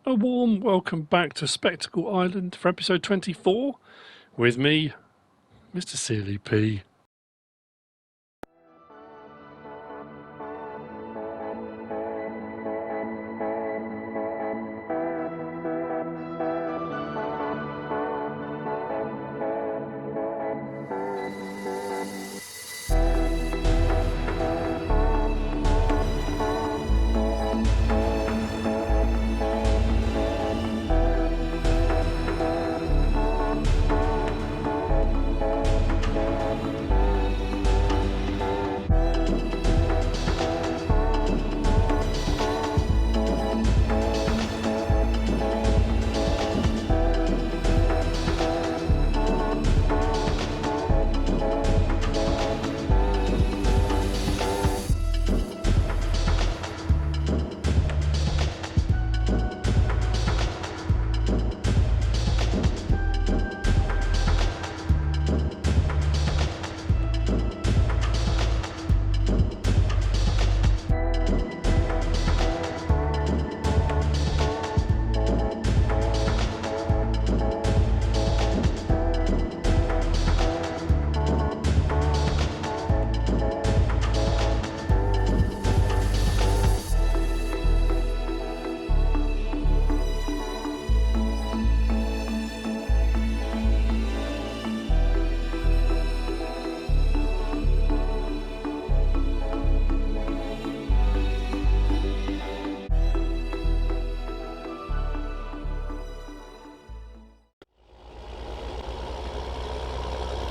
A warm welcome back to Spectacle Island for episode 24 with me, Mr. Sealy P.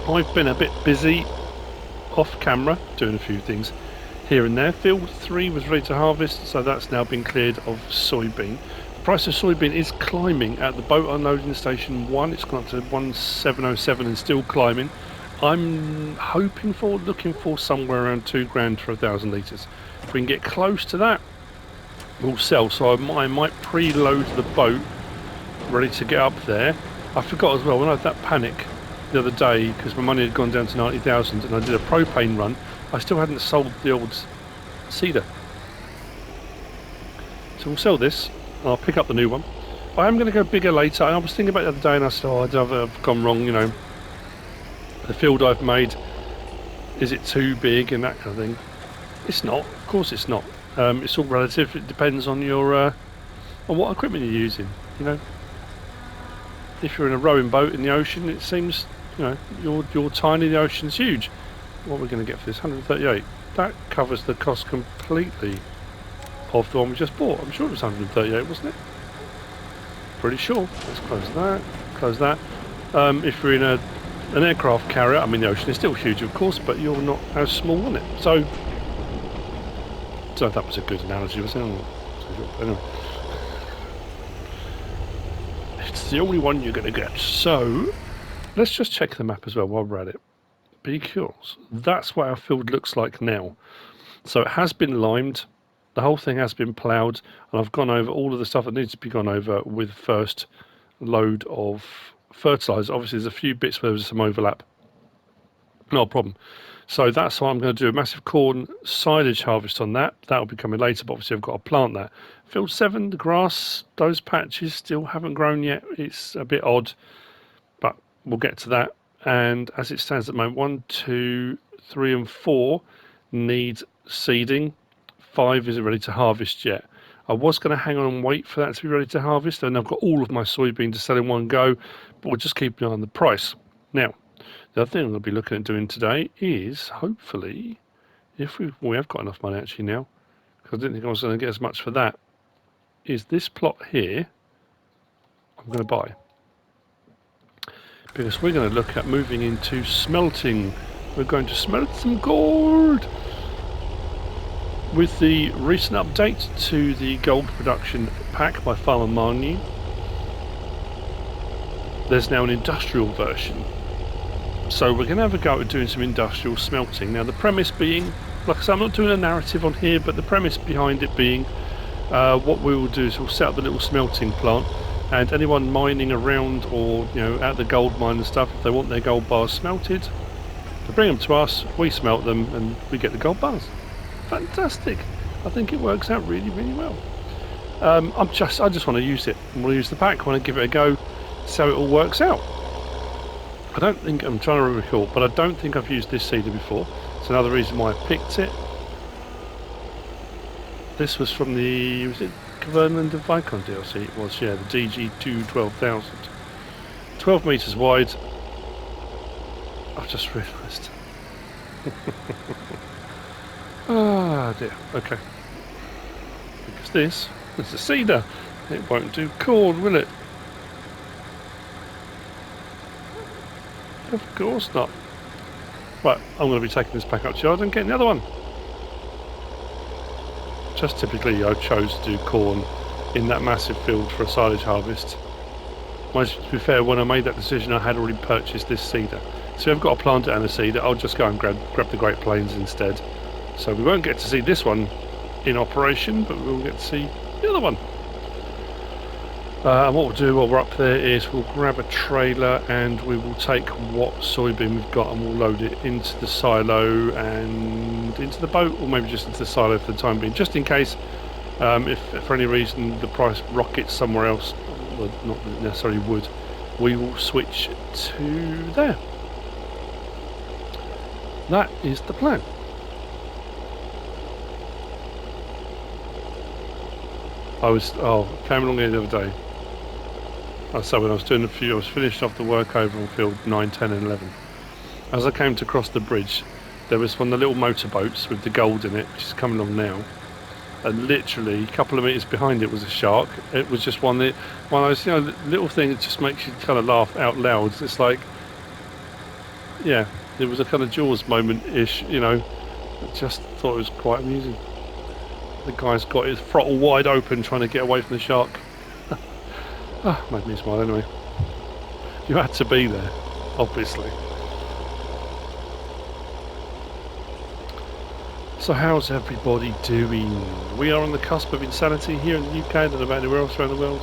I've been a bit busy off camera doing a few things here and there. Field 3 was ready to harvest, so that's now been cleared of soybean. The price of soybean is climbing at the boat unloading station 1. It's gone up to 1707 and still climbing. I'm looking for somewhere around 2 grand for 1,000 litres. If we can get close to that, we'll sell. So I might preload the boat ready to get up there. I forgot as well, when I had that panic the other day because my money had gone down to 90,000 and I did a propane run, I still hadn't sold the old seeder. So we'll sell this and I'll pick up the new one. I am going to go bigger later. I was thinking about it the other day and I said, oh, I've gone wrong, you know. The field I've made, is it too big and that kind of thing? It's not, of course it's not. It's all relative. It depends on your on what equipment you're using, you know. If you're in a rowing boat in the ocean, it seems, you know, you're tiny, the ocean's huge. What are we going to get for this? 138. That covers the cost completely of the one we just bought. I'm sure it was 138, wasn't it? Pretty sure. Let's close that. Close that. If you're in an aircraft carrier, I mean the ocean is still huge, of course, but you're not as small on it. So, I don't know if that was a good analogy, was it? Anyway. It's the only one you're going to get. So let's just check the map as well while we're at it, because that's what our field looks like now. So it has been limed, the whole thing has been ploughed, and I've gone over all of the stuff that needs to be gone over with first load of fertiliser. Obviously there's a few bits where there's some overlap, not a problem. So that's why I'm going to do a massive corn silage harvest on that. That'll be coming later, but obviously I've got to plant that. Field 7, the grass, those patches still haven't grown yet. It's a bit odd, but we'll get to that. And as it stands at the moment, 1, 2, 3 and 4 need seeding. 5 isn't ready to harvest yet. I was going to hang on and wait for that to be ready to harvest, and I've got all of my soybean to sell in one go, but we'll just keep an eye on the price. Now, the other thing I'm going to be looking at doing today is, hopefully, if we have got enough money actually now, because I didn't think I was going to get as much for that, is this plot here I'm going to buy. Because we're going to look at moving into smelting. We're going to smelt some gold. With the recent update to the gold production pack by Farmer Marnie, there's now an industrial version. So we're going to have a go at doing some industrial smelting. Now the premise being, like I said, I'm not doing a narrative on here, but the premise behind it being, what we will do is we'll set up the little smelting plant, and anyone mining around or, you know, at the gold mine and stuff, if they want their gold bars smelted, they bring them to us, we smelt them, and we get the gold bars. Fantastic. I think it works out really, really well. I just want to use it. I want to use the pack. I want to give it a go, see how it all works out. I don't think, I'm trying to recall, but I don't think I've used this seeder before. It's another reason why I picked it. This was from the, was it Government of Vicon DLC? It was, yeah, the DG2 12,000. 12 metres wide. I've just realised. Ah dear, okay. Because this is a seeder. It won't do corn, will it? Of course not. Right, I'm going to be taking this back up to yard and getting the other one. Just typically I chose to do corn in that massive field for a silage harvest. To be fair, when I made that decision I had already purchased this seeder. So if I've got a planter and a seeder, I'll just go and grab the Great Plains instead. So we won't get to see this one in operation, but we'll get to see the other one. And what we'll do while we're up there is we'll grab a trailer and we will take what soybean we've got and we'll load it into the silo and into the boat, or maybe just into the silo for the time being, just in case if for any reason the price rockets somewhere else, well, not necessarily would, we will switch to there. That is the plan. Came along here the other day. So when I was doing I was finishing off the work over on field 9, 10 and 11. As I came to cross the bridge, there was one of the little motorboats with the gold in it, which is coming along now. And literally a couple of metres behind it was a shark. It was just one of those, little thing that just makes you kind of laugh out loud. It's like, yeah, it was a kind of Jaws moment-ish, I just thought it was quite amusing. The guy's got his throttle wide open trying to get away from the shark. Made me smile anyway. You had to be there, obviously. So how's everybody doing? We are on the cusp of insanity here in the UK, I don't know about anywhere else around the world.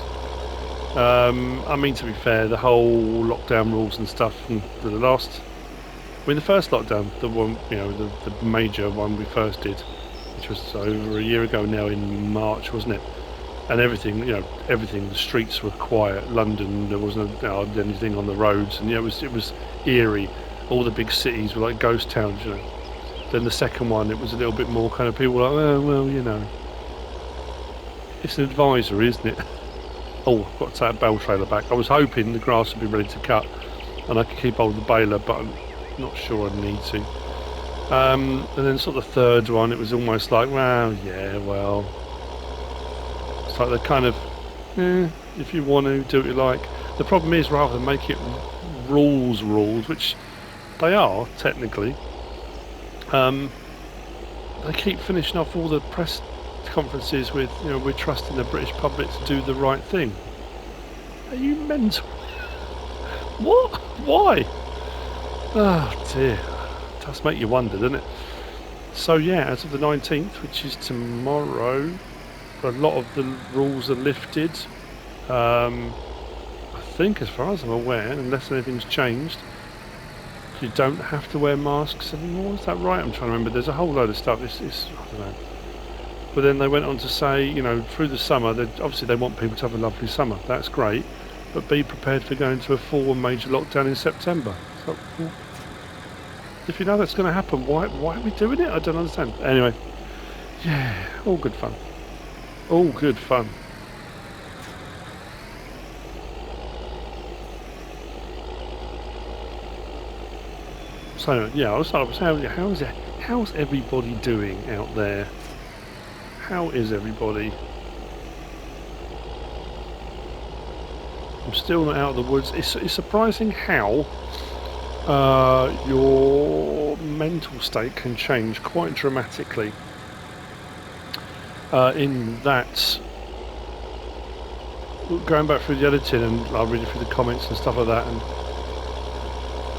I mean, to be fair, the whole lockdown rules and stuff from the first lockdown, the one, the major one we first did, which was over a year ago now in March, wasn't it? And everything, the streets were quiet. London, there wasn't anything on the roads, and it was eerie. All the big cities were like ghost towns, Then the second one, it was a little bit more kind of people were like, oh, well, it's an advisory, isn't it? Oh, I've got to take that bale trailer back. I was hoping the grass would be ready to cut, and I could keep hold of the baler, but I'm not sure I need to. And then sort of the third one, it was almost like, well, yeah, well. It's like they're kind of, if you want to, do what you like. The problem is, rather than make it rules, which they are, technically, they keep finishing off all the press conferences with, we're trusting the British public to do the right thing. Are you mental? What? Why? Oh dear. It does make you wonder, doesn't it? So yeah, as of the 19th, which is tomorrow, a lot of the rules are lifted. I think, as far as I'm aware, unless anything's changed, you don't have to wear masks anymore. Is that right? I'm trying to remember. There's a whole load of stuff. It's I don't know. But then they went on to say, through the summer, obviously they want people to have a lovely summer. That's great, but be prepared for going to a full and major lockdown in September. So, well, if you know that's going to happen, why are we doing it? I don't understand. Anyway, yeah, all good fun. All good fun. So yeah, I'll start with how's everybody doing out there? How is everybody? I'm still not out of the woods. It's surprising how your mental state can change quite dramatically. In that, going back through the editing and reading through the comments and stuff like that, and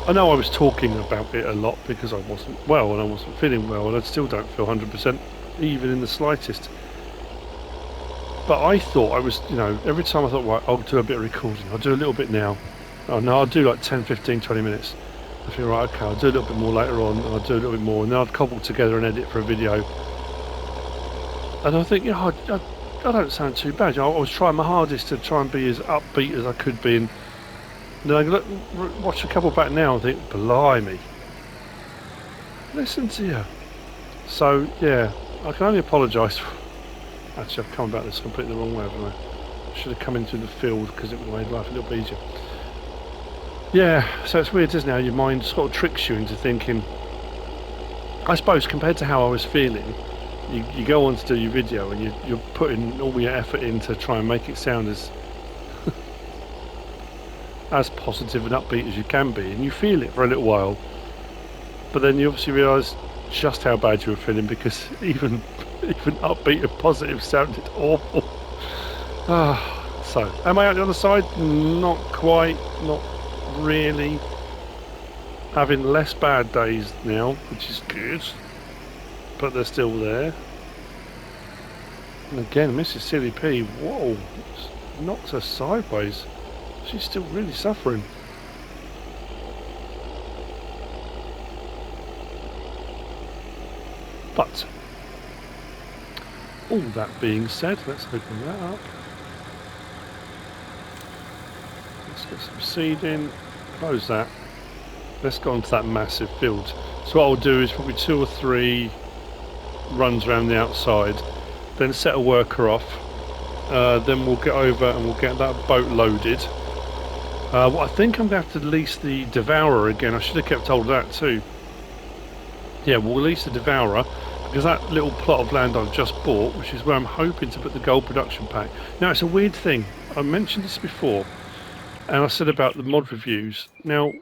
I know I was talking about it a lot because I wasn't well and I wasn't feeling well, and I still don't feel 100%, even in the slightest. But I thought I was, every time I thought, right, I'll do a bit of recording, I'll do a little bit now. Oh no, I'll do like 10, 15, 20 minutes. I feel, right, okay, I'll do a little bit more later on, and I'll do a little bit more, and then I'd cobble together an edit for a video. And I think, I don't sound too bad. You know, I was trying my hardest to try and be as upbeat as I could be, and then I look, watch a couple back now and think, blimey, listen to you. So yeah, I can only apologise. Actually, I've come about this completely the wrong way, haven't I? I should have come into the field because it would have made life a little bit easier. Yeah, so it's weird, isn't it? How your mind sort of tricks you into thinking. I suppose compared to how I was feeling, you go on to do your video and you're putting all your effort in to try and make it sound as as positive and upbeat as you can be, and you feel it for a little while, but then you obviously realise just how bad you were feeling, because even upbeat and positive sounded awful. So am I out the other side? Not quite, not really. Having less bad days now, which is good, but they're still there. And again, Mrs. Silly P, whoa, knocked her sideways. She's still really suffering. But all that being said, let's open that up. Let's get some seed in, close that. Let's go onto that massive field. So what I'll do is probably 2 or 3 runs around the outside, then set a worker off, then we'll get over and we'll get that boat loaded. Well, I think I'm going to have to lease the Devourer again. I should have kept hold of that too. Yeah, we'll lease the Devourer, because that little plot of land I've just bought, which is where I'm hoping to put the gold production pack. Now, it's a weird thing. I mentioned this before, and I said about the mod reviews. Now,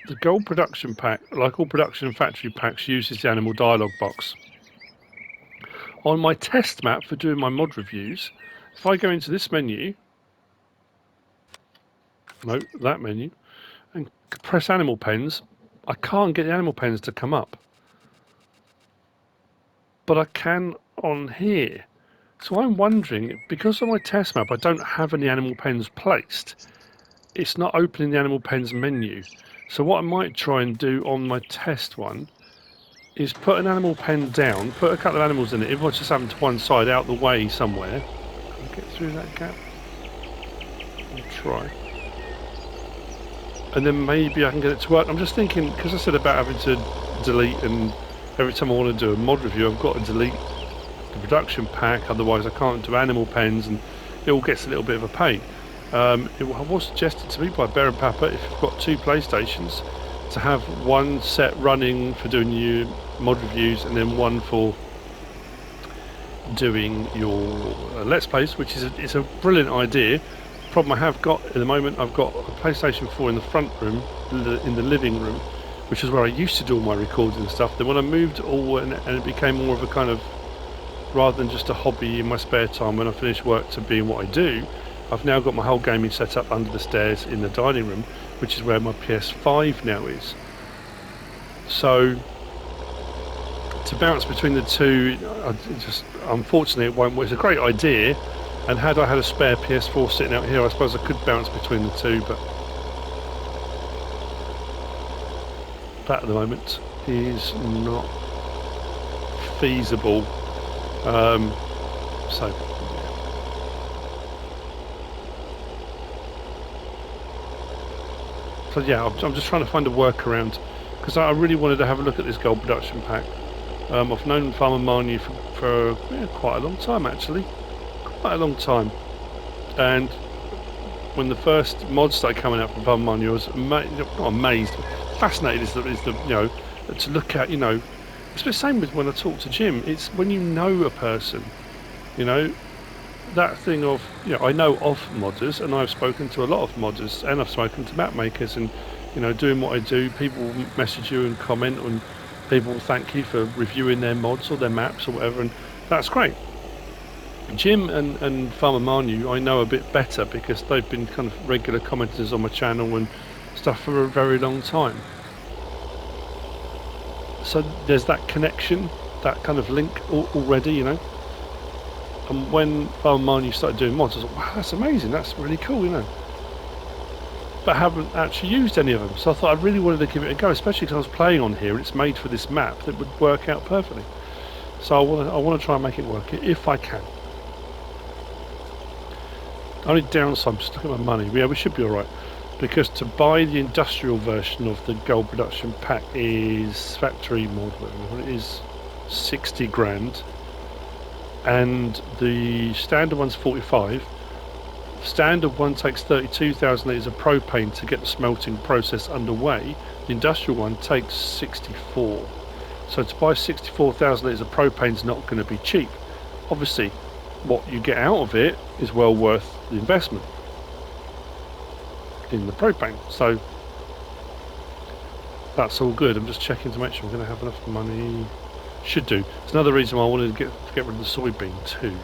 the gold production pack, like all production factory packs, uses the animal dialogue box. On my test map for doing my mod reviews, if I go into this menu, no, that menu, and press animal pens, I can't get the animal pens to come up. But I can on here. So I'm wondering, because on my test map I don't have any animal pens placed, it's not opening the animal pens menu. So what I might try and do on my test one is put an animal pen down, put a couple of animals in it, if I just have them to one side out the way somewhere. I'll get through that gap. I'll try. And then maybe I can get it to work. I'm just thinking, because I said about having to delete, and every time I want to do a mod review I've got to delete the production pack, otherwise I can't do animal pens, and it all gets a little bit of a pain. It was suggested to me by Bear and Papa, if you've got 2 PlayStations, to have one set running for doing your mod reviews and then one for doing your Let's Plays, which is it's a brilliant idea. Problem I have got at the moment, I've got a PlayStation 4 in the front room, in the living room, which is where I used to do all my recording and stuff. Then when I moved all, and it became more of a kind of, rather than just a hobby in my spare time when I finish work to being what I do, I've now got my whole gaming set up under the stairs in the dining room, which is where my PS5 now is. So to bounce between the two, unfortunately it won't work. It's a great idea, and had I had a spare PS4 sitting out here, I suppose I could bounce between the two, but that at the moment is not feasible. So yeah, I'm just trying to find a workaround, because I really wanted to have a look at this gold production pack. I've known Farmer Marnie for quite a long time, actually, quite a long time. And when the first mods started coming out from Farmer Marnie, I was not amazed, but fascinated is the you know, to look at, you know, it's the same with when I talk to Jim. It's when you know a person, you know, that thing of, you know, I know of modders, and I've spoken to a lot of modders, and I've spoken to map makers, and, you know, doing what I do, people message you and comment, and people thank you for reviewing their mods or their maps or whatever, and that's great. Jim and Farmer Manu I know a bit better, because they've been kind of regular commenters on my channel and stuff for a very long time. So there's that connection, that kind of link already, you know. And when Farmer Manu started doing mods, I was like, wow, that's amazing, that's really cool, you know. But I haven't actually used any of them, so I thought I really wanted to give it a go, especially because I was playing on here and it's made for this map that would work out perfectly. So I want to try and make it work if I can. Only downside, just look at my money. Yeah, we should be alright. Because to buy the industrial version of the gold production pack is factory mod, whatever it is, 60 grand. And the standard one's 45. Standard one takes 32,000 litres of propane to get the smelting process underway. The industrial one takes 64. So to buy 64,000 litres of propane is not going to be cheap. Obviously, what you get out of it is well worth the investment in the propane. So that's all good. I'm just checking to make sure we're going to have enough money. Should do. It's another reason why I wanted to get rid of the soybean too.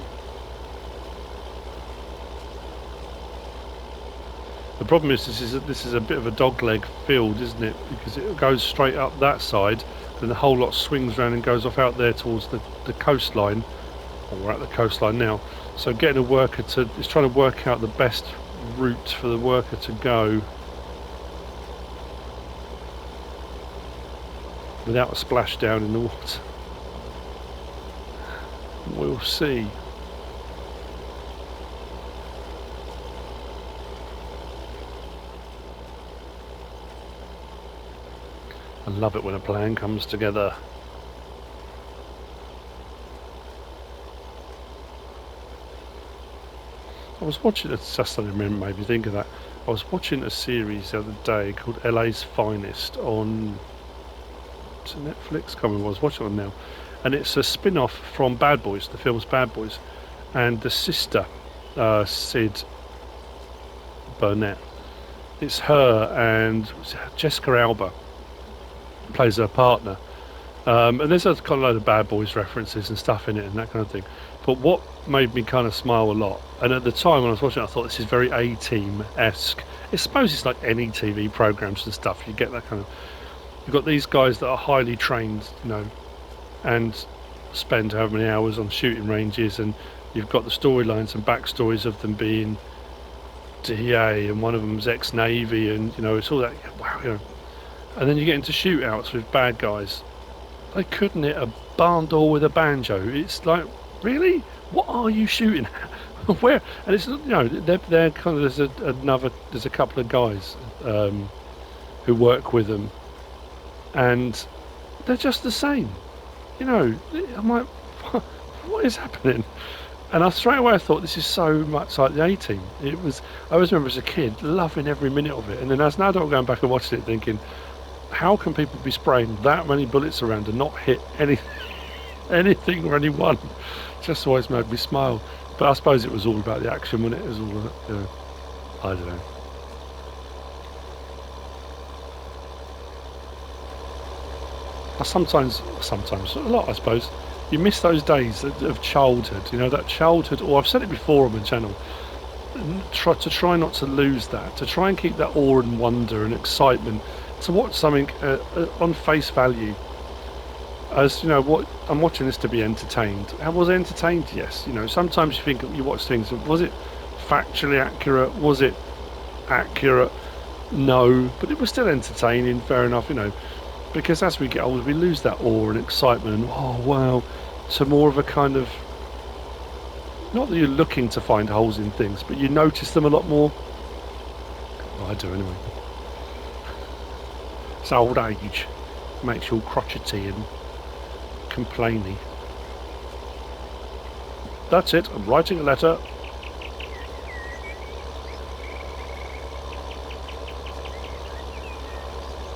The problem is this is a bit of a dogleg field, isn't it? Because it goes straight up that side, then the whole lot swings around and goes off out there towards the coastline. Well, we're at the coastline now. So getting a worker is trying to work out the best route for the worker to go without a splashdown in the water. We'll see. I love it when a plan comes together. I was watching, it's just something that made me think of that. I was watching a series the other day called LA's Finest on Netflix. Can't remember what I was watching on now. And it's a spin-off from Bad Boys, the film's Bad Boys. And the sister, Sid Burnett, it's her and Jessica Alba plays her partner. And there's a kind of load of Bad Boys references and stuff in it and that kind of thing. But what made me kind of smile a lot, and at the time when I was watching it, I thought this is very A-Team-esque. I suppose it's like any TV programs and stuff. You get that kind of... You've got these guys that are highly trained, you know, and spend however many hours on shooting ranges, and you've got the storylines and backstories of them being DA, and one of them's ex-Navy, and, you know, it's all that... Wow, you know. And then you get into shootouts with bad guys. They couldn't hit a barn door with a banjo. It's like, really? What are you shooting at? Where? And it's, you know, they're kind of, there's a couple of guys who work with them, and they're just the same. You know, I'm like, what is happening? And I straight away thought, this is so much like the A-Team. It was, I always remember as a kid loving every minute of it, and then as an adult going back and watching it thinking, how can people be spraying that many bullets around and not hit anything or anyone? Just always made me smile. But I suppose it was all about the action, wasn't it? It was all, you know, I don't know. Sometimes, a lot, I suppose. You miss those days of childhood, you know, that childhood, or I've said it before on my channel, to try not to lose that, to try and keep that awe and wonder and excitement, to watch something on face value, as, you know, what I'm watching this to be entertained. I was entertained, yes. You know, sometimes you think you watch things, was it factually accurate? Was it accurate? No, but it was still entertaining, fair enough, you know. Because as we get older, we lose that awe and excitement and, oh wow, to more of a kind of, not that you're looking to find holes in things, but you notice them a lot more. Well, I do anyway. It's old age, makes you all crotchety and complainy. That's it, I'm writing a letter.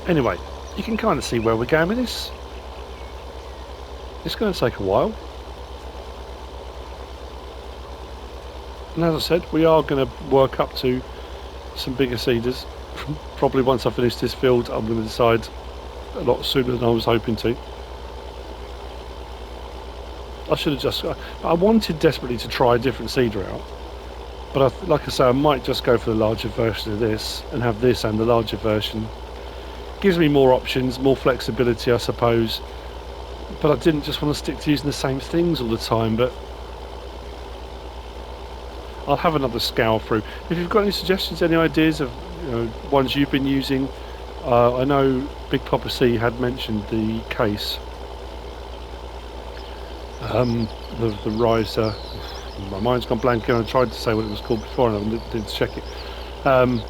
Anyway, you can kind of see where we're going with this. It's going to take a while. And as I said, we are going to work up to some bigger seeders. Probably once I finish this field, I'm going to decide a lot sooner than I was hoping to. I should have just... I wanted desperately to try a different seeder out. But like I say, I might just go for the larger version of this and have this and the larger version. Gives me more options, more flexibility, I suppose. But I didn't just want to stick to using the same things all the time. But I'll have another scour through. If you've got any suggestions, any ideas of, you know, ones you've been using, I know Big Papa C had mentioned the case, the riser, My mind's gone blank, and I tried to say what it was called before, and I did check it. And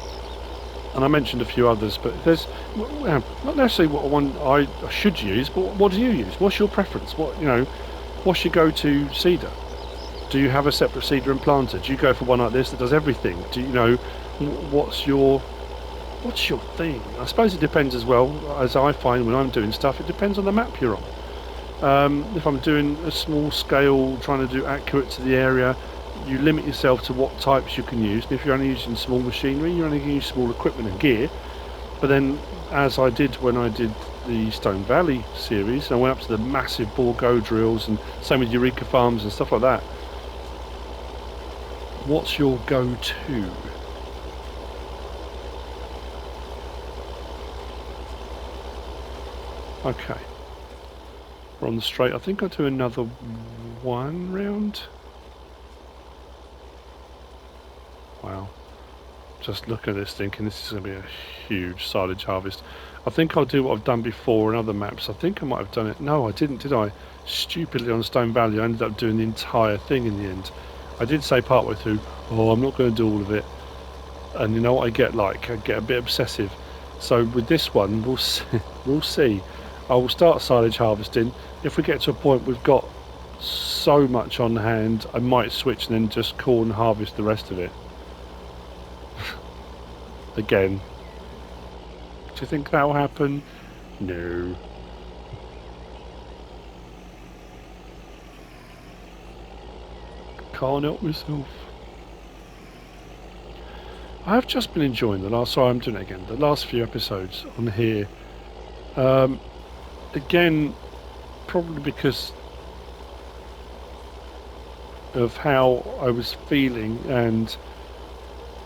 I mentioned a few others, but there's not necessarily what I should use, but what do you use? What's your preference? What's your go-to seeder? Do you have a separate seeder and planter? Do you go for one like this that does everything? Do you know what's your thing? I suppose it depends as well, as I find when I'm doing stuff. It depends on the map you're on. If I'm doing a small scale, trying to do accurate to the area, you limit yourself to what types you can use. And if you're only using small machinery, you're only going to use small equipment and gear. But then, as I did when I did the Stone Valley series, I went up to the massive bore go drills, and same with Eureka farms and stuff like that. What's your go-to? Okay, we're on the straight. I think I'll do another one round. Wow, just look at this, thinking this is going to be a huge silage harvest. I think I'll do what I've done before in other maps. I think I might have done it. No, I didn't, did I? Stupidly on Stone Valley, I ended up doing the entire thing in the end. I did say partway through, oh, I'm not going to do all of it. And you know what I get like? I get a bit obsessive. So with this one, we'll see. I will start silage harvesting. If we get to a point we've got so much on hand, I might switch and then just corn harvest the rest of it. Again. Do you think that will happen? No. Can't help myself. I have just been enjoying the last, sorry I'm doing it again, the last few episodes on here. Again, probably because of how I was feeling and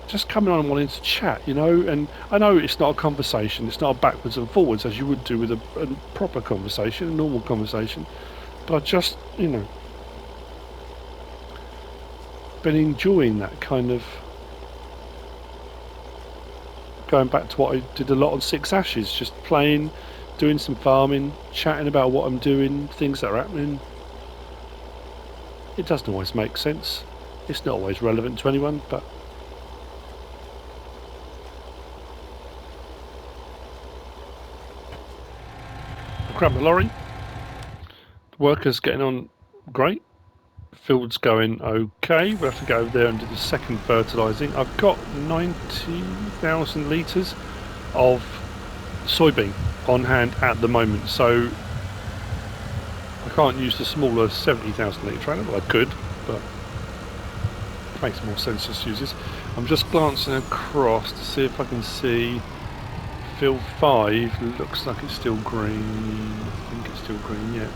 just coming on and wanting to chat, you know. And I know it's not a conversation, it's not a backwards and forwards as you would do with a proper conversation, a normal conversation, but I just, you know, been enjoying that kind of going back to what I did a lot on Six Ashes, just playing, doing some farming, chatting about what I'm doing, things that are happening. It doesn't always make sense, it's not always relevant to anyone, but I'll grab the lorry. The workers getting on great, field's going okay. We'll have to go over there and do the second fertilising. I've got 90,000 litres of soybean on hand at the moment, so I can't use the smaller 70,000 litre trailer. Well, I could, but it makes more sense just to use this. I'm just glancing across to see if I can see field 5. Looks like it's still green. I think it's still green, yeah.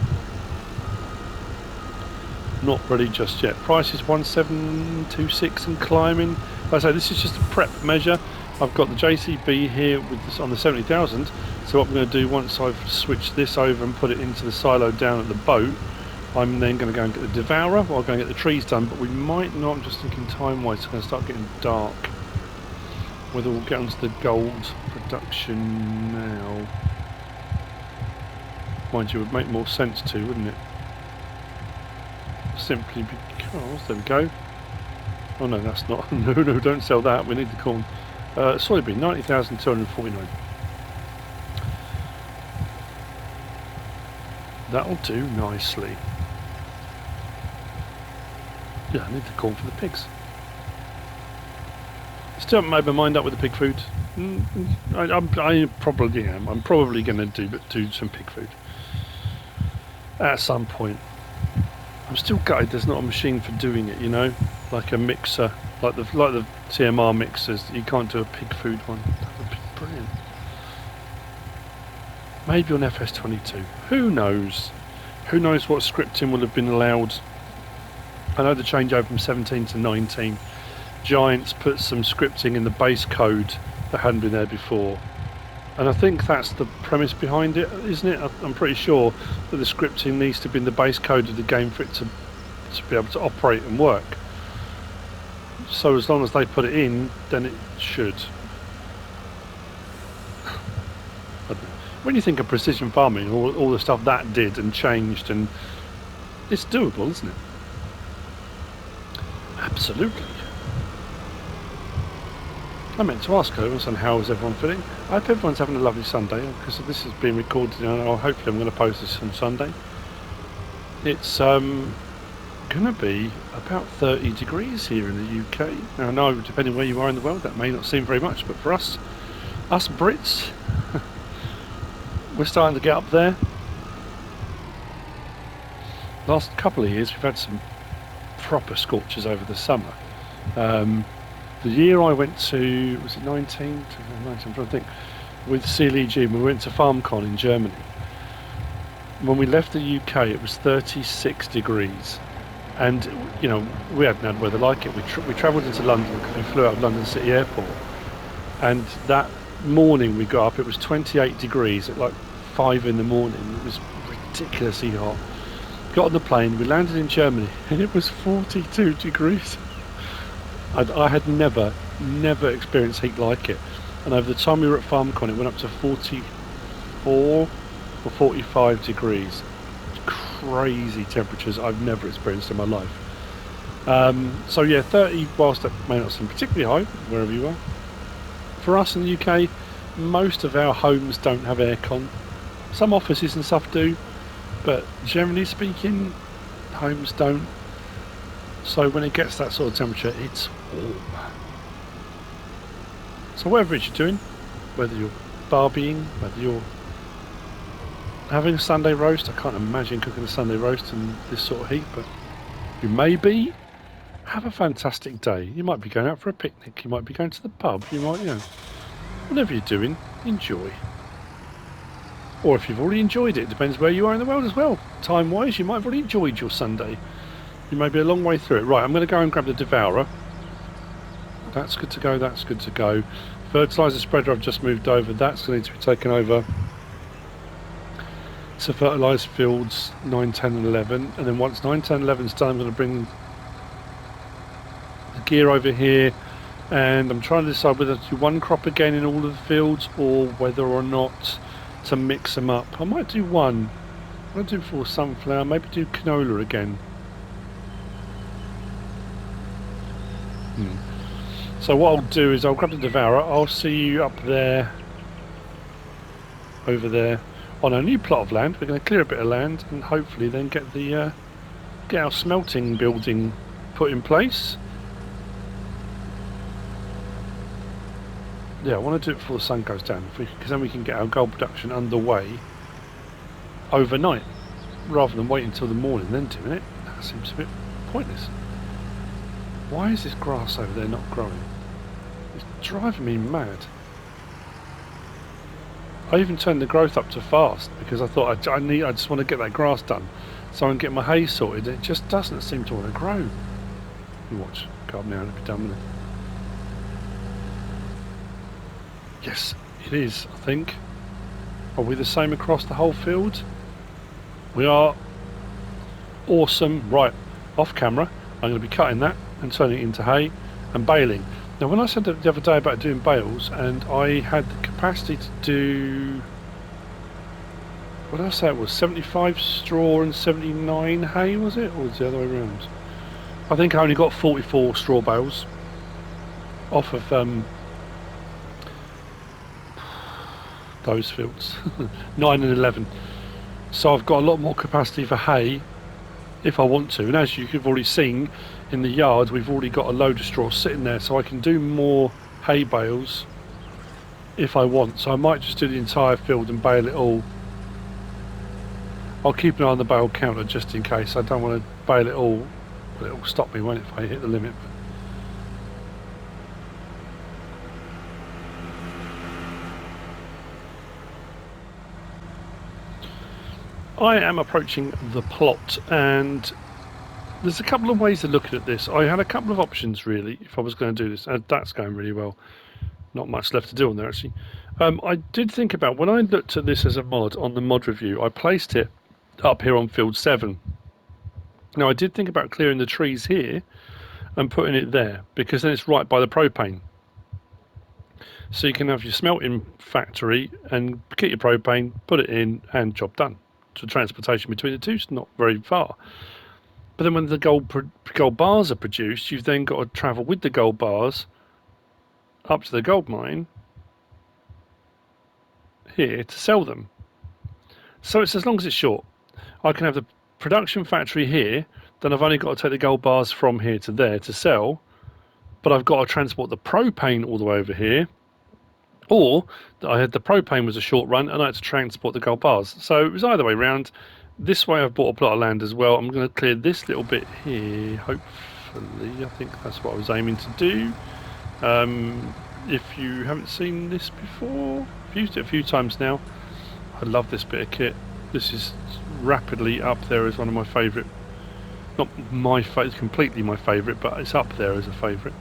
Not ready just yet. Price is 1726 and climbing. Like I say, this is just a prep measure. I've got the JCB here with this on the 70,000. So what I'm going to do once I've switched this over and put it into the silo down at the boat, I'm then going to go and get the Devourer. Well, I'm going to get the trees done, but we might not. I'm just thinking time-wise. It's going to start getting dark. Whether we'll get onto the gold production now. Mind you, it would make more sense to, wouldn't it? Simply because, there we go. Oh no, that's not, no, don't sell that, we need the corn. Soybean, 90,249. That'll do nicely. Yeah, I need the corn for the pigs. Still haven't made my mind up with the pig food. I probably am. I'm probably going to do some pig food at some point. I'm still gutted there's not a machine for doing it, you know, like a mixer, like the TMR mixers. You can't do a pig food one. That would be brilliant. Maybe on FS22. Who knows? Who knows what scripting will have been allowed? I know the changeover from 17 to 19. Giants put some scripting in the base code that hadn't been there before. And I think that's the premise behind it, isn't it? I'm pretty sure that the scripting needs to be in the base code of the game for it to be able to operate and work. So as long as they put it in, then it should. When you think of precision farming, all the stuff that did and changed, and it's doable, isn't it? Absolutely. I meant to ask her on how is everyone feeling. I hope everyone's having a lovely Sunday, because this is being recorded and hopefully I'm going to post this on Sunday. It's going to be about 30 degrees here in the UK. Now I know, depending where you are in the world, that may not seem very much, but for us Brits, we're starting to get up there. Last couple of years we've had some proper scorchers over the summer. The year I went to, was it 19? I'm trying to think, with CLEG, we went to FarmCon in Germany. When we left the UK it was 36 degrees, and you know, we hadn't had weather like it. We travelled into London because we flew out of London City Airport, and that morning we got up, it was 28 degrees at like 5 in the morning. It was ridiculously hot. Got on the plane, we landed in Germany, and it was 42 degrees. I had never experienced heat like it, and over the time we were at FarmCon it went up to 44 or 45 degrees. Crazy temperatures I've never experienced in my life. So yeah, 30, whilst that may not seem particularly high wherever you are, for us in the UK most of our homes don't have aircon. Some offices and stuff do, but generally speaking homes don't. So when it gets that sort of temperature it's warm. So whatever it is you're doing, whether you're barbecuing, whether you're having a Sunday roast, I can't imagine cooking a Sunday roast in this sort of heat, but you may be, have a fantastic day. You might be going out for a picnic, you might be going to the pub, you might, you know, whatever you're doing, enjoy. Or if you've already enjoyed it, depends where you are in the world as well. Time wise you might have already enjoyed your Sunday. You may be a long way through it. Right, I'm going to go and grab the Devourer. That's good to go, that's good to go. Fertiliser spreader I've just moved over, that's going to need to be taken over to fertilise fields 9, 10 and 11, and then once 9, 10, 11 is done I'm going to bring the gear over here, and I'm trying to decide whether to do one crop again in all of the fields or whether or not to mix them up. I might do one. I might do for sunflower, maybe do canola again. So what I'll do is I'll grab the Devourer. I'll see you up there, over there, on a new plot of land. We're going to clear a bit of land and hopefully then get our smelting building put in place. Yeah, I want to do it before the sun goes down, because then we can get our gold production underway overnight, rather than waiting until the morning then doing it. That seems a bit pointless. Why is this grass over there not growing? It's driving me mad. I even turned the growth up to fast because I thought I just want to get that grass done so I can get my hay sorted. It just doesn't seem to want to grow. You watch, go up now and it'll be done with it. Yes, it is, I think. Are we the same across the whole field? We are. Awesome. Right, off camera, I'm going to be cutting that and turning it into hay and baling. Now when I said the other day about doing bales, and I had the capacity to do, what did I say it was, 75 straw and 79 hay, was it? Or was it the other way around? I think I only got 44 straw bales off of those fields. 9 and 11. So I've got a lot more capacity for hay if I want to, and as you've already seen in the yard we've already got a load of straw sitting there, so I can do more hay bales if I want. So I might just do the entire field and bale it all. I'll keep an eye on the bale counter just in case. I don't want to bale it all, but it'll stop me, won't it, if I hit the limit. I am approaching the plot, and there's a couple of ways of looking at this. I had a couple of options really if I was going to do this, and that's going really well. Not much left to do on there actually. I did think about, when I looked at this as a mod on the mod review, I placed it up here on field 7. Now I did think about clearing the trees here and putting it there, because then it's right by the propane. So you can have your smelting factory and get your propane, put it in, and job done. So transportation between the two is not very far. But then when the gold bars are produced, you've then got to travel with the gold bars up to the gold mine here to sell them. So it's as long as it's short. I can have the production factory here, then I've only got to take the gold bars from here to there to sell, but I've got to transport the propane all the way over here, or I had the propane was a short run and I had to transport the gold bars. So it was either way round. This way I've bought a plot of land as well. I'm going to clear this little bit here, hopefully. I think that's what I was aiming to do. If you haven't seen this before, I've used it a few times now. I love this bit of kit. This is rapidly up there as one of my favourite. Not my favourite, completely my favourite, but it's up there as a favourite.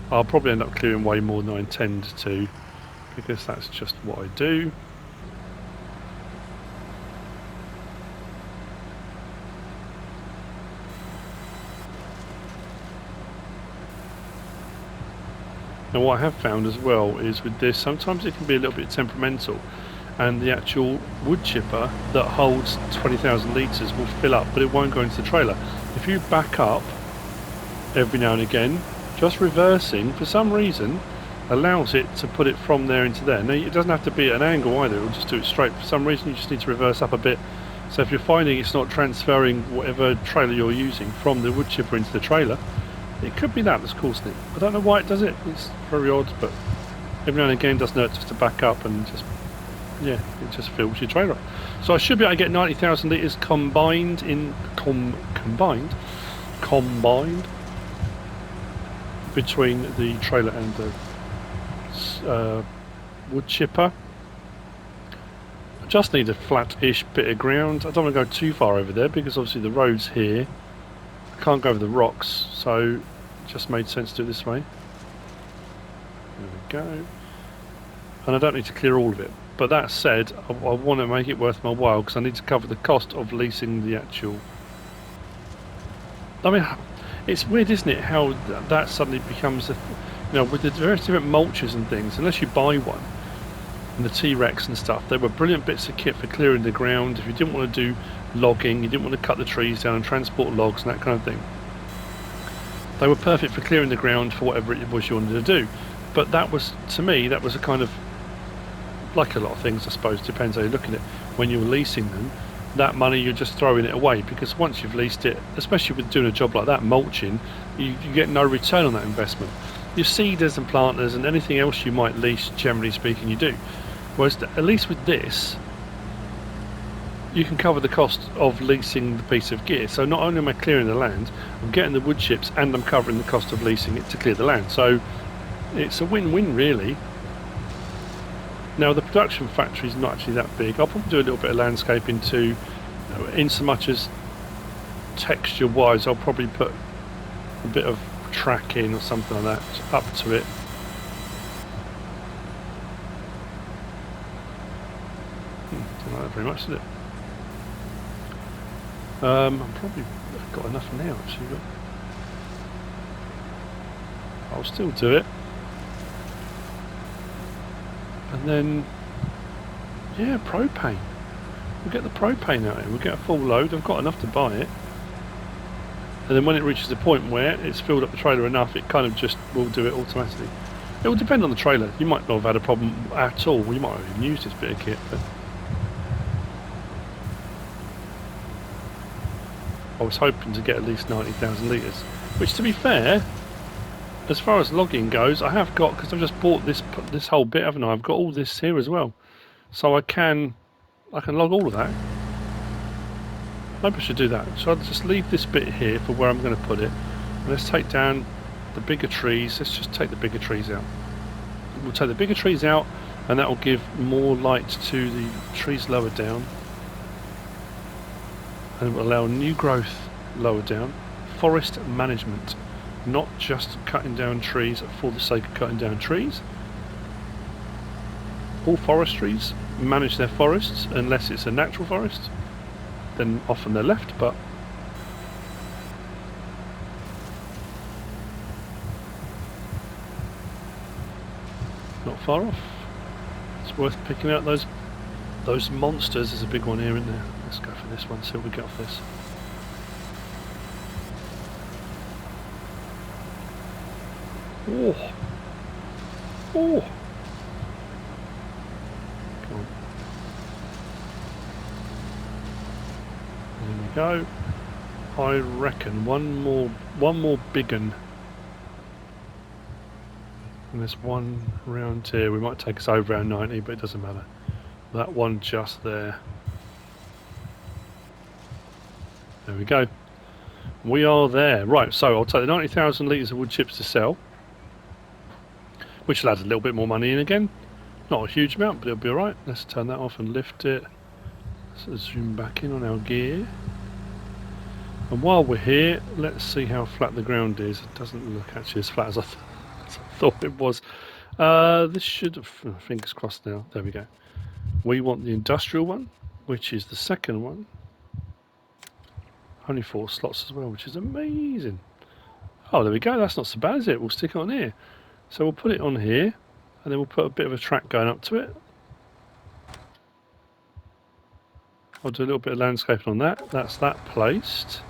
I'll probably end up clearing way more than I intend to, because that's just what I do. Now what I have found as well is with this, sometimes it can be a little bit temperamental, and the actual wood chipper that holds 20,000 litres will fill up, but it won't go into the trailer. If you back up every now and again, just reversing for some reason allows it to put it from there into there. Now it doesn't have to be at an angle either, it will just do it straight. For some reason you just need to reverse up a bit. So if you're finding it's not transferring whatever trailer you're using from the wood chipper into the trailer, it could be that's causing it. I don't know why it does it, it's very odd, but every now and again it doesn't hurt just to back up and just, yeah, it just fills your trailer up. So I should be able to get 90,000 litres combined between the trailer and the wood chipper. I just need a flat-ish bit of ground. I don't want to go too far over there because obviously the road's here. I can't go over the rocks, so it just made sense to do it this way. There we go. And I don't need to clear all of it. But that said, I want to make it worth my while because I need to cover the cost of leasing the actual... I mean, it's weird, isn't it, how that suddenly becomes a... You know, with the various different mulches and things, unless you buy one, and the T-Rex and stuff, they were brilliant bits of kit for clearing the ground. If you didn't want to do logging, you didn't want to cut the trees down and transport logs and that kind of thing, they were perfect for clearing the ground for whatever it was you wanted to do. But that was, to me, that was a kind of, like a lot of things I suppose, depends how you're looking at it, when you're leasing them, that money you're just throwing it away, because once you've leased it, especially with doing a job like that, mulching, you get no return on that investment. Your seeders and planters and anything else you might lease, generally speaking, you do. Whereas at least with this, you can cover the cost of leasing the piece of gear. So not only am I clearing the land, I'm getting the wood chips and I'm covering the cost of leasing it to clear the land. So it's a win-win really. Now the production factory is not actually that big. I'll probably do a little bit of landscaping too, in so much as texture wise I'll probably put a bit of track in or something like that up to it. Don't like that very much, is it? I'm probably got enough now actually, but I'll still do it. And then, yeah, propane. We'll get the propane out here. We'll get a full load. I've got enough to buy it. And then when it reaches the point where it's filled up the trailer enough, it kind of just will do it automatically. It will depend on the trailer. You might not have had a problem at all. You might have even used this bit of kit, but I was hoping to get at least 90,000 litres. Which, to be fair, as far as logging goes, I have got, because I've just bought this whole bit, haven't I? I've got all this here as well, so I can log all of that. Maybe I should do that. So I'll just leave this bit here for where I'm going to put it. And let's take down the bigger trees. Let's just take the bigger trees out. We'll take the bigger trees out, and that will give more light to the trees lower down, and it will allow new growth lower down. Forest management. Not just cutting down trees for the sake of cutting down trees. All forestries manage their forests unless it's a natural forest, then often they're left, but not far off. It's worth picking out those monsters. There's a big one here, isn't there? Let's go for this one, see what we get off this. Oh. Oh. Come on. There we go. I reckon one more big one. And there's one round here. We might take us over our 90, but it doesn't matter. That one just there. There we go. We are there. Right, so I'll take the 90,000 litres of wood chips to sell, which will add a little bit more money in again. Not a huge amount, but it'll be alright. Let's turn that off and lift it. Let's zoom back in on our gear. And while we're here, let's see how flat the ground is. It doesn't look actually as flat as I thought it was. This should have, fingers crossed now. There we go. We want the industrial one, which is the second one. Only 4 slots as well, which is amazing. Oh, there we go. That's not so bad, is it? We'll stick it on here. So we'll put it on here, and then we'll put a bit of a track going up to it. I'll do a little bit of landscaping on that. That's that placed.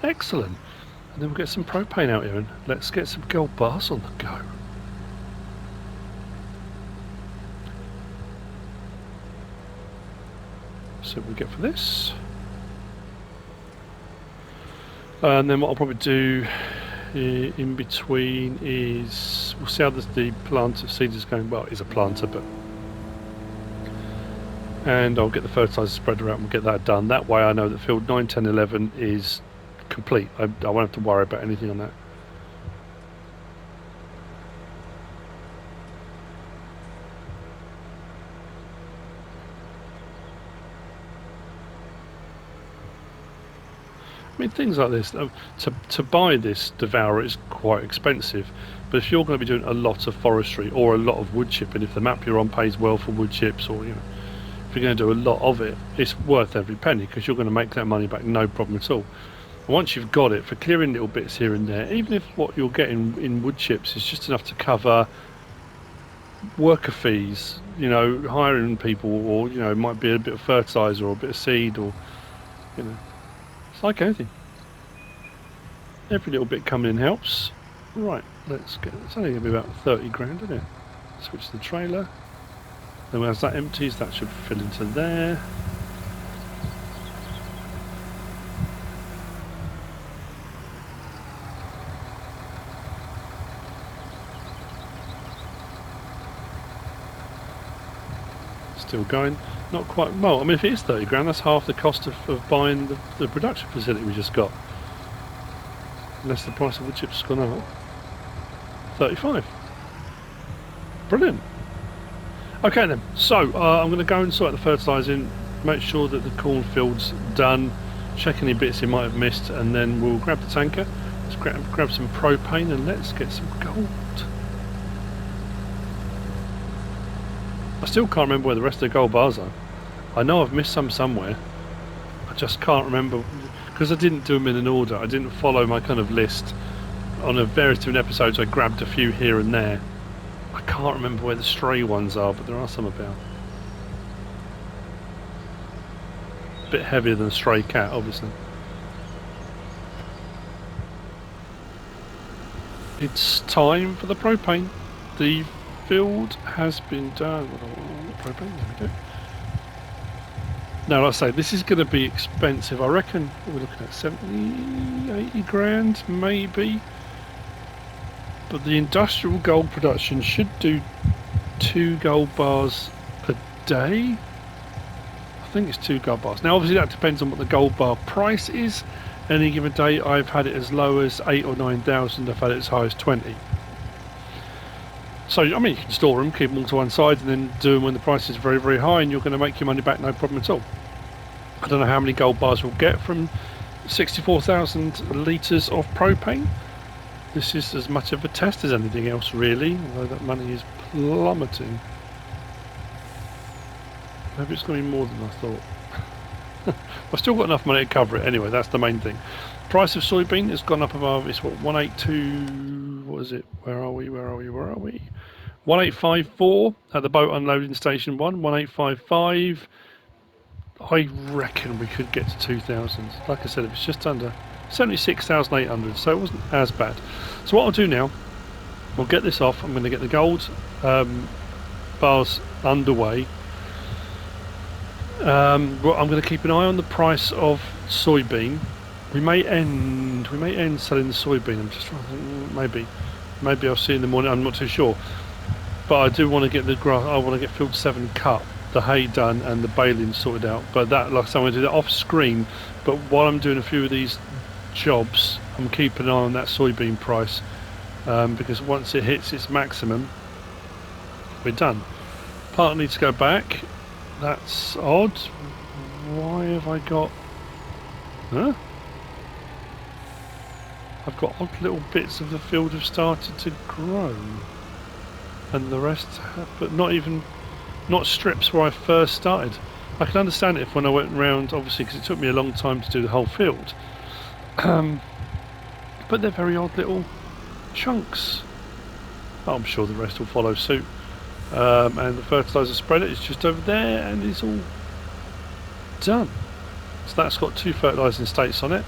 Excellent. And then we'll get some propane out here, and let's get some gold bars on the go. So what we get for this. And then what I'll probably do in between is, we'll see how the planter seed is going. Well, it is a planter, but... And I'll get the fertiliser spreader out and we'll get that done. That way I know that field 9, 10, 11 is complete. I won't have to worry about anything on that. I mean, things like this, to buy this Devourer is quite expensive, but if you're going to be doing a lot of forestry or a lot of wood chipping, if the map you're on pays well for wood chips, or if you're going to do a lot of it, it's worth every penny because you're going to make that money back, no problem at all. And once you've got it, for clearing little bits here and there, even if what you're getting in wood chips is just enough to cover worker fees, hiring people, or it might be a bit of fertiliser or a bit of seed, or it's like anything. Every little bit coming in helps. Right, let's get. It's only going to be about 30 grand, isn't it? Switch the trailer. Then as that empties, that should fill into there. Still going. Not quite. Well, I mean, if it is 30 grand, that's half the cost of buying the production facility we just got. Unless the price of wood chips has gone up. 35. Brilliant. Okay then, so I'm going to go and sort out the fertilising, make sure that the cornfield's done, check any bits you might have missed, and then we'll grab the tanker, let's grab some propane, and let's get some gold. I still can't remember where the rest of the gold bars are. I know I've missed some somewhere. I just can't remember, because I didn't do them in an order. I didn't follow my kind of list. On a various different episodes I grabbed a few here and there. I can't remember where the stray ones are, but there are some about. A bit heavier than a stray cat, obviously. It's time for the propane. The field has been done. Propane, there we go. Now, like I say, this is going to be expensive. I reckon we're looking at 70, 80 grand, maybe. But the industrial gold production should do 2 gold bars a day. I think it's 2 gold bars. Now, obviously, that depends on what the gold bar price is. Any given day, I've had it as low as 8 or 9,000. I've had it as high as 20. So, I mean, you can store them, keep them all to one side, and then do them when the price is very, very high, and you're going to make your money back, no problem at all. I don't know how many gold bars we'll get from 64,000 litres of propane. This is as much of a test as anything else, really, although that money is plummeting. Maybe it's going to be more than I thought. I've still got enough money to cover it anyway, that's the main thing. Price of soybean has gone up above, it's what, 182, what is it, where are we, 1854 at the boat unloading station 1, 1855. I reckon we could get to 2,000. Like I said, if it's just under 76,800, so it wasn't as bad. So what I'll do now, we'll get this off. I'm going to get the gold bars underway. Well, I'm going to keep an eye on the price of soybean. We may end selling the soybean. I'm just trying to think, maybe I'll see in the morning. I'm not too sure, but I do want to get the grass. I want to get field 7 cut, the hay done, and the baling sorted out. But that, like I said, I'm going to do that off screen. But while I'm doing a few of these jobs, I'm keeping an eye on that soybean price, because once it hits its maximum, we're done. Part needs to go back. That's odd. Why have I got... Huh? I've got odd little bits of the field have started to grow. And the rest have, but not strips where I first started. I can understand it if when I went round, obviously, because it took me a long time to do the whole field. But they're very odd little chunks. Oh, I'm sure the rest will follow suit. And the fertiliser spreader is just over there and it's all done. So that's got 2 fertilising states on it.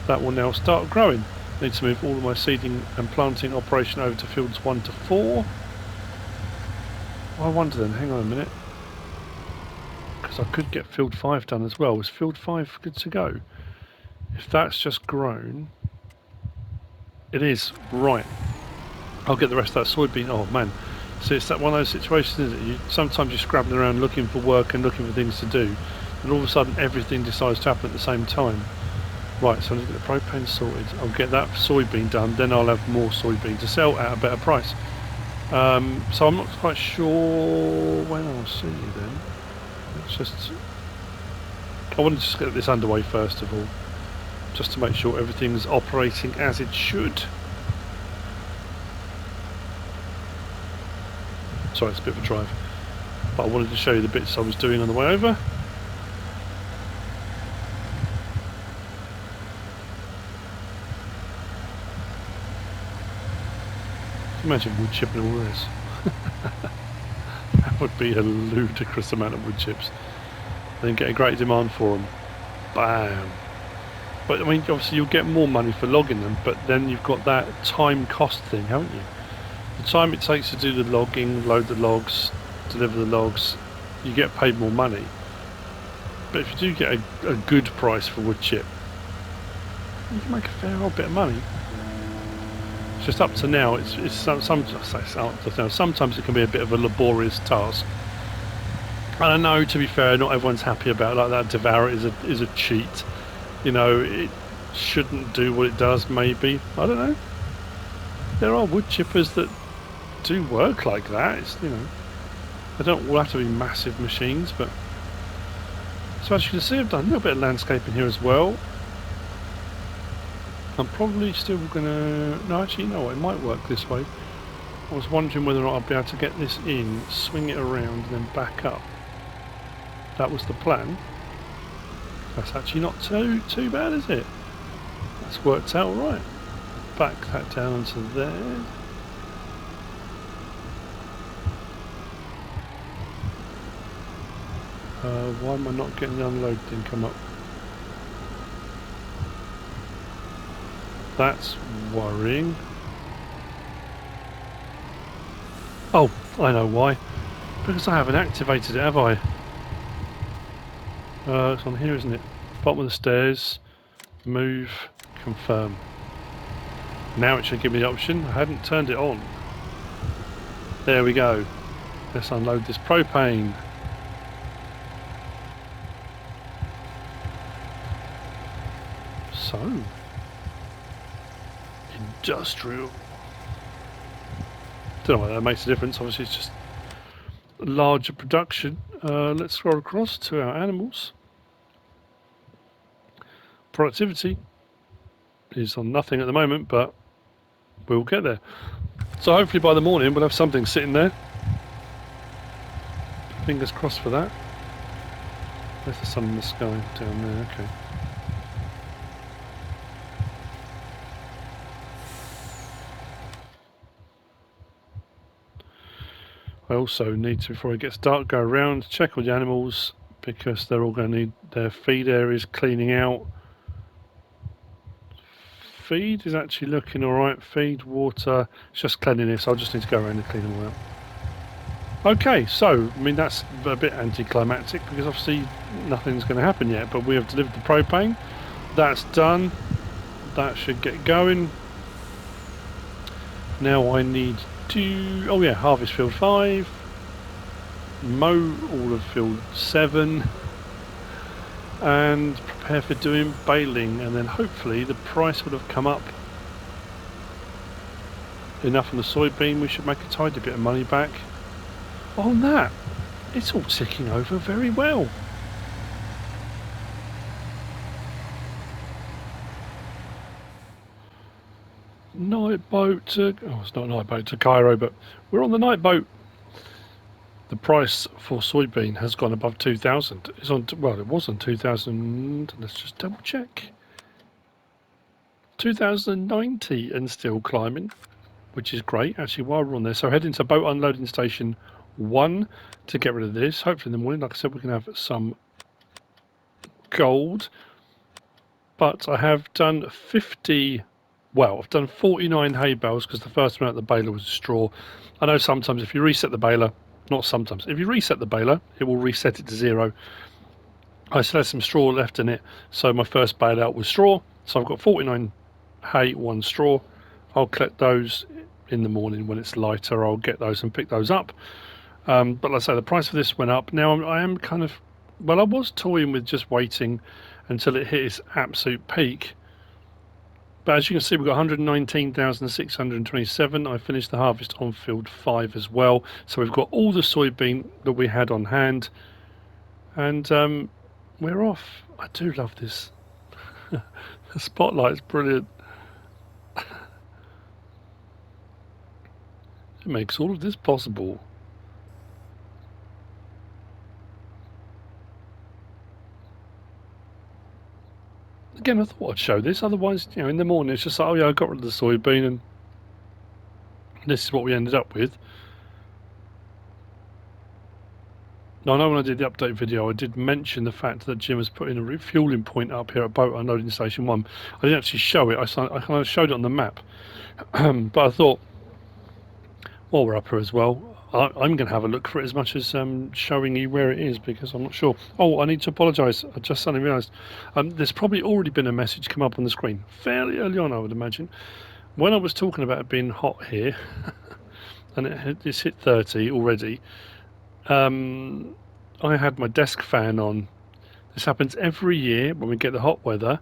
That will now start growing. I need to move all of my seeding and planting operation over to fields 1 to 4. Well, I wonder then, hang on a minute, because I could get field 5 done as well. Is field 5 good to go? If that's just grown, it is, right. I'll get the rest of that soybean. Oh man, so it's that one of those situations, isn't it? Sometimes you're scrabbling around looking for work and looking for things to do, and all of a sudden everything decides to happen at the same time. Right, so I'm going to get the propane sorted. I'll get that soybean done, then I'll have more soybean to sell at a better price. So I'm not quite sure when I'll see you then. It's just, I want to just get this underway first of all, just to make sure everything's operating as it should. Sorry, it's a bit of a drive, but I wanted to show you the bits I was doing on the way over. Imagine wood chipping all this. That would be a ludicrous amount of wood chips. Then get a great demand for them. Bam. But I mean, obviously you'll get more money for logging them, but then you've got that time cost thing, haven't you? The time it takes to do the logging, load the logs, deliver the logs, you get paid more money. But if you do get a good price for wood chip, you can make a fair old bit of money. It's just up to now, sometimes it can be a bit of a laborious task. And I know, to be fair, not everyone's happy about it, like that Devourer is a cheat. You know, it shouldn't do what it does, maybe. I don't know. There are wood chippers that do work like that. It's, you know, they don't all have to be massive machines, but... So as you can see, I've done a little bit of landscaping here as well. I'm probably still gonna... No, actually, you know what? It might work this way. I was wondering whether or not I'd be able to get this in, swing it around, and then back up. That was the plan. That's actually not too bad, is it? That's worked out right. Back that down onto there. Why am I not getting the unload thing come up? That's worrying. Oh, I know why. Because I haven't activated it, have I? It's on here, isn't it? Bottom of the stairs. Move. Confirm. Now it should give me the option. I hadn't turned it on. There we go. Let's unload this propane. So, industrial. Don't know whether that makes a difference. Obviously, it's just larger production. Let's scroll across to our animals. Productivity is on nothing at the moment, but we'll get there. So hopefully by the morning we'll have something sitting there. Fingers crossed for that. There's the sun in the sky down there. Okay. I also need to, before it gets dark, go around, check all the animals, because they're all going to need their feed areas cleaning out. feed is actually looking alright. Feed, water, it's just cleanliness. I'll just need to go around and clean them all out. Okay, so, I mean, that's a bit anticlimactic because obviously nothing's going to happen yet, but we have delivered the propane. That's done. That should get going. Now I need to, oh yeah, harvest field 5, mow all of field 7, and prepare for doing baling, and then hopefully the price would have come up enough on the soybean. We should make a tidy bit of money back. On that, it's all ticking over very well. Night boat to, oh, it's not a night boat to Cairo, but we're on the night boat. The price for soybean has gone above 2,000. It's on, well, it was on 2,000. Let's just double check. 2,090 and still climbing, which is great. Actually, while we're on there, so heading to boat unloading station 1 to get rid of this. Hopefully in the morning, like I said, we can have some gold. But I have done 50. Well, I've done 49 hay bales because the first one out of the baler was straw. I know sometimes if you reset the baler, not sometimes, if you reset the baler, it will reset it to 0. I still had some straw left in it, so my first bale out was straw. So I've got 49 hay, 1 straw. I'll collect those in the morning when it's lighter. I'll get those and pick those up. But like I say, the price of this went up. Now I am kind of, well, I was toying with just waiting until it hit its absolute peak. But as you can see, we've got 119,627. I finished the harvest on field 5 as well. So we've got all the soybean that we had on hand. And we're off. I do love this. The spotlight's brilliant. It makes all of this possible. Again, I thought I'd show this, otherwise, you know, in the morning it's just like, oh yeah, I got rid of the soybean and this is what we ended up with. Now, I know when I did the update video, I did mention the fact that Jim has put in a refueling point up here at boat unloading station 1. I didn't actually show it, I kind of showed it on the map. But I thought, while we're up here as well, I'm going to have a look for it as much as showing you where it is, because I'm not sure. Oh, I need to apologise. I just suddenly realised there's probably already been a message come up on the screen fairly early on, I would imagine. When I was talking about it being hot here, and it's hit 30 already, I had my desk fan on. This happens every year when we get the hot weather.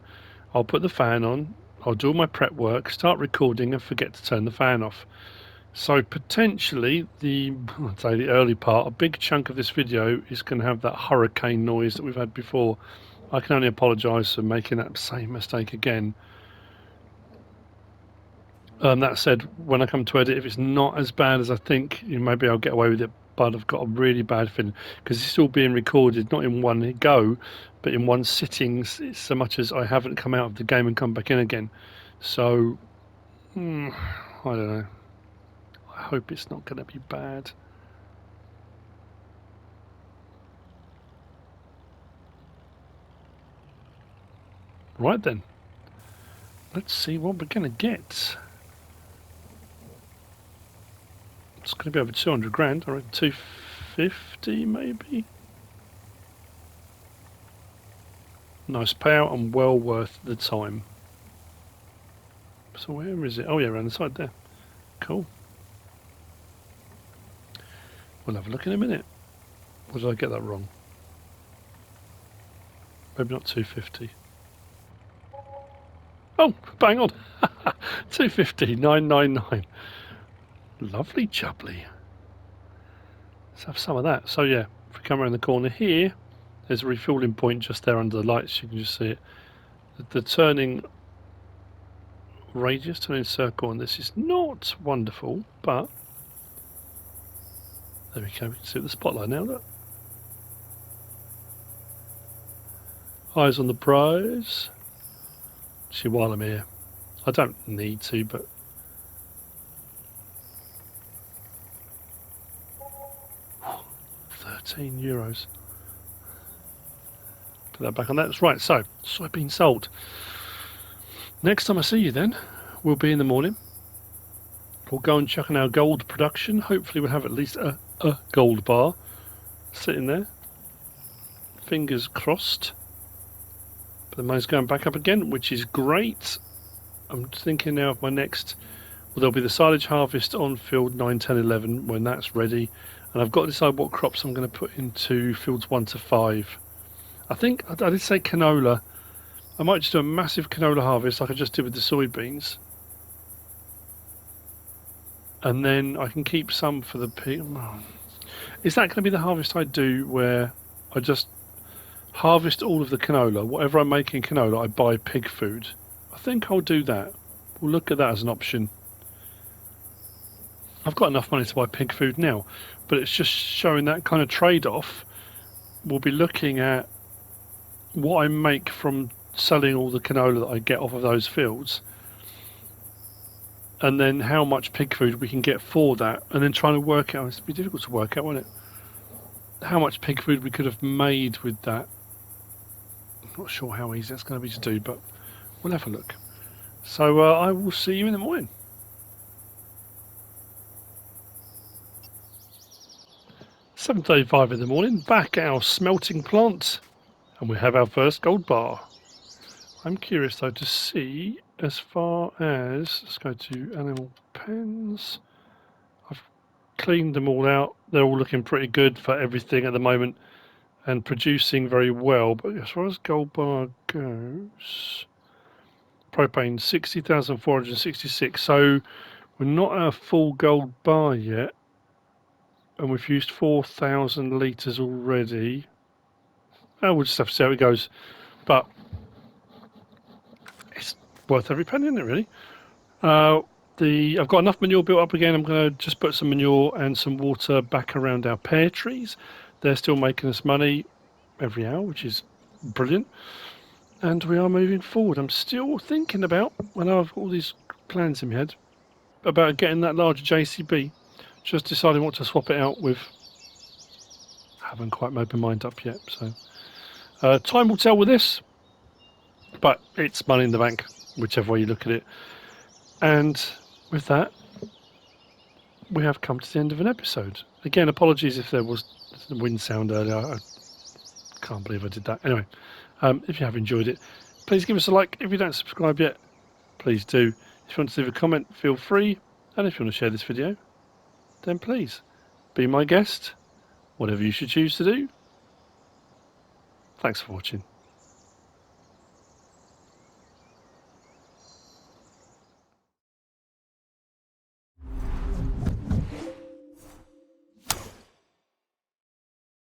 I'll put the fan on, I'll do all my prep work, start recording and forget to turn the fan off. So potentially the early part, a big chunk of this video is going to have that hurricane noise that we've had before. I can only apologise for making that same mistake again. That said, when I come to edit, if it's not as bad as I think, maybe I'll get away with it, but I've got a really bad feeling because it's all being recorded not in one go but in one sitting, so much as I haven't come out of the game and come back in again. So I don't know. I hope it's not going to be bad. Right then, let's see what we're going to get. It's going to be over 200 grand, I reckon 250 maybe. Nice payout and well worth the time. So where is it? Oh yeah, around the side there. Cool. We'll have a look in a minute. Or did I get that wrong? Maybe not 250. Oh, bang on. 250, 999. Lovely jubbly. Let's have some of that. So yeah, if we come around the corner here, there's a refueling point just there under the lights. You can just see it. The turning radius, turning circle on this is not wonderful, but there we go. We can see the spotlight now. Look. Eyes on the prize. See, while I'm here, I don't need to, but €13. Put that back on that. That's right. So, soybean sold. Next time I see you then will be in the morning. We'll go and check on our gold production. Hopefully we'll have at least a gold bar sitting there. Fingers crossed. But the money's going back up again, which is great. I'm thinking now of my next... Well, there'll be the silage harvest on field 9, 10, 11 when that's ready. And I've got to decide what crops I'm going to put into fields 1 to 5. I think I did say canola. I might just do a massive canola harvest like I just did with the soybeans. And then I can keep some for the pig. Is that going to be the harvest I do where I just harvest all of the canola? Whatever I make in canola, I buy pig food. I think I'll do that. We'll look at that as an option. I've got enough money to buy pig food now, but it's just showing that kind of trade-off. We'll be looking at what I make from selling all the canola that I get off of those fields, and then how much pig food we can get for that, and then trying to work out, it'd be difficult to work out, won't it? How much pig food we could have made with that. I'm not sure how easy that's going to be to do, but we'll have a look. So I will see you in the morning. $7:35 in the morning, back at our smelting plant, and we have our first gold bar. I'm curious though to see as far as, let's go to animal pens. I've cleaned them all out. They're all looking pretty good for everything at the moment and producing very well. But as far as gold bar goes, propane 60,466. So we're not at a full gold bar yet, and we've used 4,000 litres already. Oh, we'll just have to see how it goes. But it's worth every penny, isn't it, really? I've got enough manure built up again. I'm going to just put some manure and some water back around our pear trees. They're still making us money every hour, which is brilliant. And we are moving forward. I'm still thinking about, when I've got all these plans in my head, about getting that larger JCB. Just deciding what to swap it out with. Haven't quite made my mind up yet. So time will tell with this. But it's money in the bank, whichever way you look at it. And with that, we have come to the end of an episode. Again, apologies if there was the wind sound earlier. I can't believe I did that. Anyway, if you have enjoyed it, please give us a like. If you don't subscribe yet, please do. If you want to leave a comment, feel free. And if you want to share this video, then please be my guest, whatever you should choose to do. Thanks for watching.